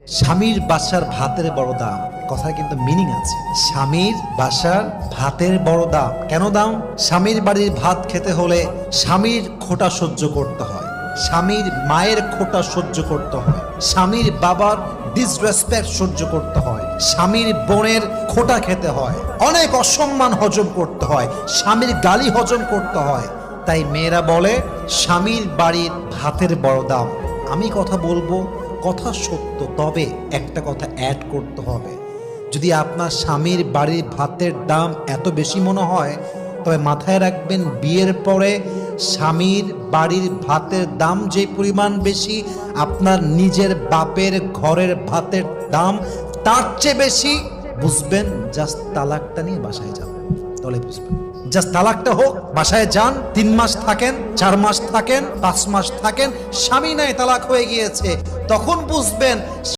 স্বামীর বাসার ভাতের বড় দাম, কথার কিন্তু মিনিং আছে। স্বামীর বাসার ভাতের বড় দাম কেন দাম? স্বামীর বাড়ির ভাত খেতে হলে স্বামীর খোঁটা সহ্য করতে হয়, স্বামীর মায়ের খোঁটা সহ্য করতে হয়, স্বামীর বাবার ডিসরেসপেক্ট সহ্য করতে হয়, স্বামীর বোনের খোঁটা খেতে হয়, অনেক অসম্মান হজম করতে হয়, স্বামীর গালি হজম করতে হয়। তাই মেয়েরা বলে স্বামীর বাড়ির ভাতের বড় দাম। আমি কথা বলবো, কথা সত্য, তবে একটা কথা অ্যাড করতে হবে। যদি আপনার স্বামীর বাড়ির ভাতের দাম এত বেশি মনে হয়, তবে মাথায় রাখবেন বিয়ের পরে স্বামীর বাড়ির ভাতের দাম যে পরিমাণ বেশি, আপনার নিজের বাপের ঘরের ভাতের দাম তার চেয়ে বেশি। বুঝবেন, জাস্ট তালাকটা নিয়ে বাসায় যাবেন, তাহলে বুঝবেন। জাস্ট তালাকটা হোক, বাসায় যান, 3 মাস থাকেন, 4 মাস থাকেন, 5 মাস থাকেন, স্বামী নাই তালাক হয়ে গিয়েছে, তখন বুঝবেন